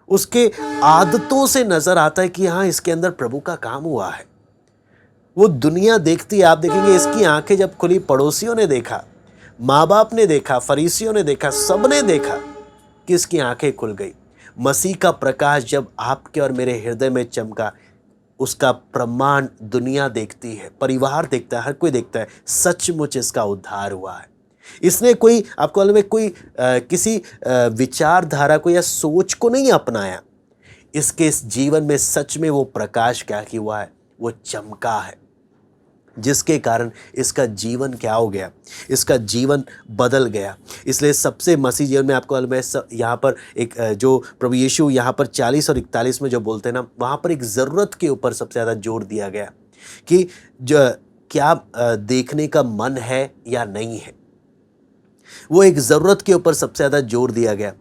उसके आदतों से नजर आता है कि हाँ, इसके अंदर प्रभु का काम हुआ है। वो दुनिया देखती है, आप देखेंगे इसकी आंखें जब खुली, पड़ोसियों ने देखा, माँ बाप ने देखा, फरीसियों ने देखा, सबने देखा कि इसकी आंखें खुल गई। मसीह का प्रकाश जब आपके और मेरे हृदय में चमका, उसका प्रमाण दुनिया देखती है, परिवार देखता है, हर कोई देखता है, सचमुच इसका उद्धार हुआ है। इसने कोई, आपको मालूम है, कोई किसी विचारधारा को या सोच को नहीं अपनाया। इसके इस जीवन में सच में वो प्रकाश क्या हुआ है? वो चमका है, जिसके कारण इसका जीवन क्या हो गया? इसका जीवन बदल गया। इसलिए सबसे मसीह जीवन में आपको मालूम है, यहाँ पर एक जो प्रभु यीशु यहाँ पर 40 और 41 में जो बोलते हैं ना, वहाँ पर एक ज़रूरत के ऊपर सबसे ज़्यादा जोर दिया गया कि जो क्या देखने का मन है या नहीं है, वो एक ज़रूरत के ऊपर सबसे ज़्यादा जोर दिया गया।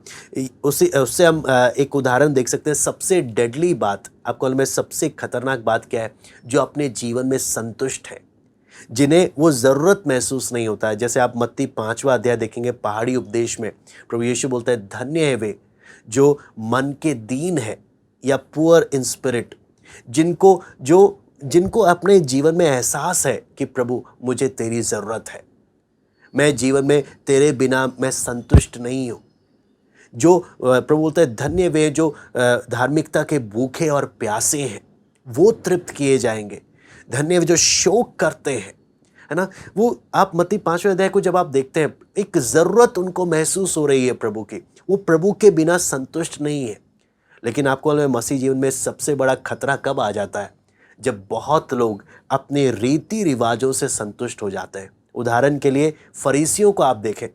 उससे हम एक उदाहरण देख सकते हैं। सबसे डेडली बात, आपको मालूम है सबसे खतरनाक बात क्या है? जो अपने जीवन में संतुष्ट है, जिन्हें वो ज़रूरत महसूस नहीं होता है। जैसे आप मत्ती 5वां अध्याय देखेंगे, पहाड़ी उपदेश में प्रभु यीशु बोलता है, धन्य है वे जो मन के दीन है या पुअर इन स्पिरिट, जिनको अपने जीवन में एहसास है कि प्रभु मुझे तेरी ज़रूरत है, मैं जीवन में तेरे बिना मैं संतुष्ट नहीं हूँ। जो प्रभु बोलता है, धन्य वे जो धार्मिकता के भूखे और प्यासे हैं, वो तृप्त किए जाएंगे। धन्य वे जो शोक करते हैं, है ना। वो आप मत्ती 5वें अध्याय को जब आप देखते हैं, एक ज़रूरत उनको महसूस हो रही है प्रभु की, वो प्रभु के बिना संतुष्ट नहीं है। लेकिन आपको मसीह जीवन में सबसे बड़ा खतरा कब आ जाता है? जब बहुत लोग अपने रीति रिवाजों से संतुष्ट हो जाते हैं। उदाहरण के लिए फरीसियों को आप देखें,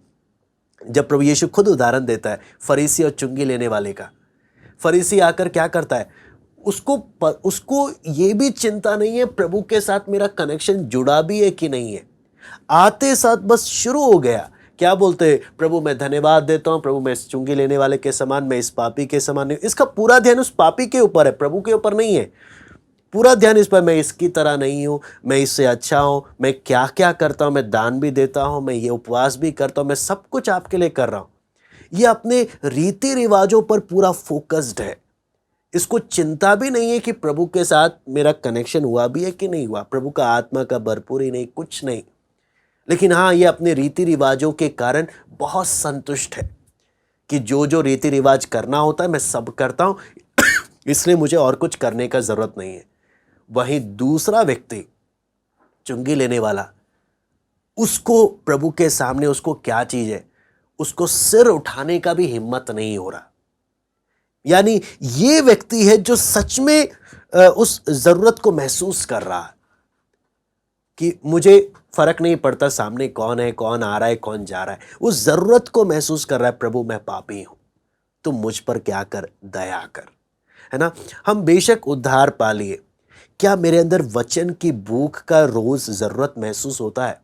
जब प्रभु यीशु खुद उदाहरण देता है फरीसी और चुंगी लेने वाले का। फरीसी आकर क्या करता है, उसको ये भी चिंता नहीं है प्रभु के साथ मेरा कनेक्शन जुड़ा भी है कि नहीं है। आते साथ बस शुरू हो गया, क्या बोलते हैं, प्रभु मैं धन्यवाद देता हूं, प्रभु मैं इस चुंगी लेने वाले के समान, मैं इस पापी के समान नहीं। इसका पूरा ध्यान उस पापी के ऊपर है, प्रभु के ऊपर नहीं है। पूरा ध्यान इस पर, मैं इसकी तरह नहीं हूं, मैं इससे अच्छा हूं, मैं क्या क्या करता हूं, मैं दान भी देता हूं, मैं ये उपवास भी करता हूं, मैं सब कुछ आपके लिए कर रहा हूं। ये अपने रीति रिवाजों पर पूरा फोकस्ड है। इसको चिंता भी नहीं है कि प्रभु के साथ मेरा कनेक्शन हुआ भी है कि नहीं हुआ, प्रभु का आत्मा का भरपूर ही नहीं, कुछ नहीं। लेकिन हाँ, ये अपने रीति रिवाजों के कारण बहुत संतुष्ट है कि जो जो रीति रिवाज करना होता है मैं सब करता हूं, इसलिए मुझे और कुछ करने का जरूरत नहीं है। वहीं दूसरा व्यक्ति, चुंगी लेने वाला, उसको प्रभु के सामने उसको क्या चीज है, उसको सिर उठाने का भी हिम्मत नहीं हो रहा। यानी ये व्यक्ति है जो सच में उस जरूरत को महसूस कर रहा है कि मुझे फर्क नहीं पड़ता सामने कौन है, कौन आ रहा है, कौन जा रहा है। उस जरूरत को महसूस कर रहा है, प्रभु मैं पापी हूं, तुम मुझ पर क्या कर, दया कर, है ना। हम बेशक उद्धार पा लिए, क्या मेरे अंदर वचन की भूख का रोज जरूरत महसूस होता है?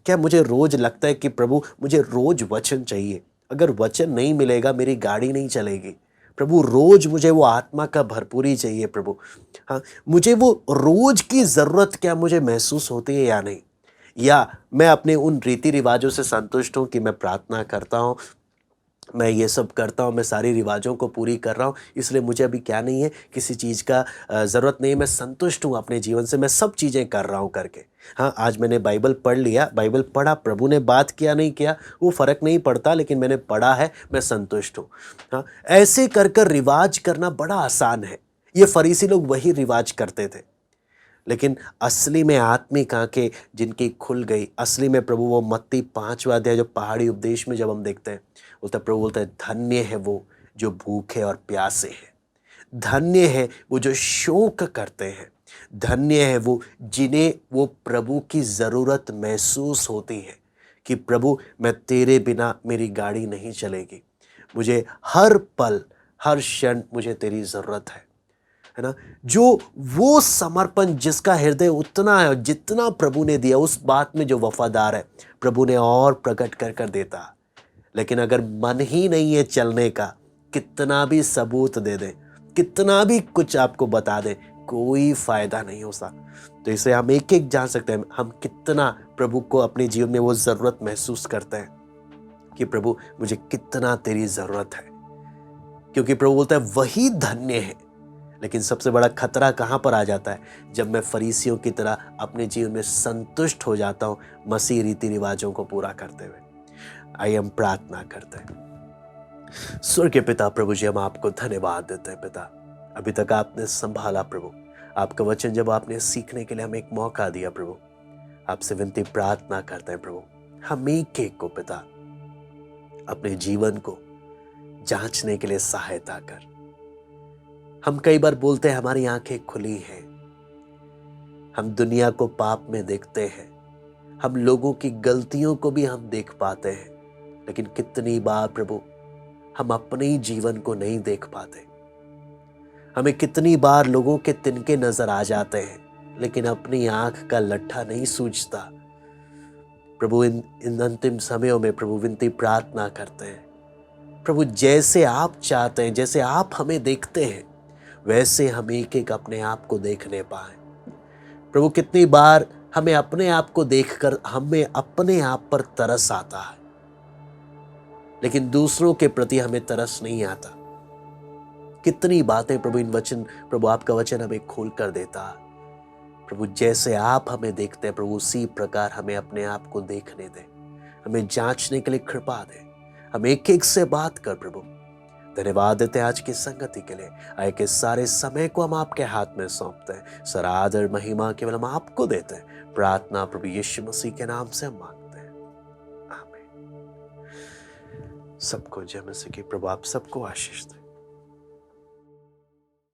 क्या मुझे रोज लगता है कि प्रभु मुझे रोज वचन चाहिए, अगर वचन नहीं मिलेगा मेरी गाड़ी नहीं चलेगी। प्रभु रोज मुझे वो आत्मा का भरपूरी चाहिए प्रभु। हाँ, मुझे वो रोज की जरूरत क्या मुझे महसूस होती है या नहीं? या मैं अपने उन रीति रिवाजों से संतुष्ट हूं कि मैं प्रार्थना करता हूं, मैं ये सब करता हूँ, मैं सारी रिवाजों को पूरी कर रहा हूँ, इसलिए मुझे अभी क्या नहीं है, किसी चीज़ का ज़रूरत नहीं है, मैं संतुष्ट हूँ अपने जीवन से, मैं सब चीज़ें कर रहा हूँ करके। हाँ, आज मैंने बाइबल पढ़ लिया, बाइबल पढ़ा, प्रभु ने बात किया नहीं किया वो फ़र्क नहीं पड़ता, लेकिन मैंने पढ़ा है, मैं संतुष्ट हूँ। हाँ, ऐसे कर कर रिवाज करना बड़ा आसान है। ये फरीसी लोग वही रिवाज करते थे, लेकिन असली में आत्मिक आंखें जिनकी खुल गई, असली में प्रभु वो मत्ती 5वां अध्याय जो पहाड़ी उपदेश में जब हम देखते हैं, बोलता प्रभु बोलता है धन्य है वो जो भूखे और प्यासे हैं, धन्य है वो जो शोक करते हैं, धन्य है वो जिन्हें वो प्रभु की ज़रूरत महसूस होती है कि प्रभु मैं तेरे बिना मेरी गाड़ी नहीं चलेगी, मुझे हर पल हर क्षण मुझे तेरी ज़रूरत है ना। जो वो समर्पण जिसका हृदय उतना है, जितना प्रभु ने दिया उस बात में जो वफादार है, प्रभु ने और प्रकट कर कर देता। लेकिन अगर मन ही नहीं है चलने का, कितना भी सबूत दे दे, कितना भी कुछ आपको बता दे, कोई फायदा नहीं होता। तो इससे हम एक एक जान सकते हैं हम कितना प्रभु को अपने जीवन में वो जरूरत महसूस करते हैं कि प्रभु मुझे कितना तेरी जरूरत है। क्योंकि प्रभु बोलता है वही धन्य है। लेकिन सबसे बड़ा खतरा कहाँ पर आ जाता है, जब मैं फरीसियों की तरह अपने जीवन में संतुष्ट हो जाता हूँ मसीह रीति रिवाजों को पूरा करते हुए। आइए हम प्रार्थना करते हैं। स्वर्ग के पिता प्रभु जी, हम आपको धन्यवाद देते हैं पिता, अभी तक आपने संभाला प्रभु, आपका वचन जब आपने सीखने के लिए हमें एक मौका दिया प्रभु, आपसे विनती प्रार्थना करते हैं प्रभु, हम एक को पिता अपने जीवन को जांचने के लिए सहायता कर। हम कई बार बोलते हैं हमारी आंखें खुली हैं, हम दुनिया को पाप में देखते हैं, हम लोगों की गलतियों को भी हम देख पाते हैं, लेकिन कितनी बार प्रभु हम अपने ही जीवन को नहीं देख पाते। हमें कितनी बार लोगों के तिनके नजर आ जाते हैं, लेकिन अपनी आंख का लट्ठा नहीं सूझता। प्रभु इन अंतिम समयों में प्रभु विनती प्रार्थना करते हैं प्रभु, जैसे आप चाहते हैं, जैसे आप हमें देखते हैं, वैसे हम एक एक अपने आप को देखने पाए। प्रभु कितनी बार हमें अपने आप को देखकर हमें अपने आप पर तरस आता है, लेकिन दूसरों के प्रति हमें तरस नहीं आता। कितनी बातें प्रभु इन वचन, प्रभु आपका वचन हमें खोल कर देता है। प्रभु जैसे आप हमें देखते हैं प्रभु, उसी प्रकार हमें अपने आप को देखने दे, हमें जांचने के लिए कृपा दे, हम एक एक से बात कर प्रभु। धन्यवाद देते हैं आज की संगति के लिए, आए के सारे समय को हम आपके हाथ में सौंपते हैं। सारा आदर महिमा केवल हम आपको देते हैं। प्रार्थना प्रभु यीशु मसीह के नाम से हम मांगते हैं, आमीन। सबको जय मसीह की। प्रभु आप सबको आशीष दे।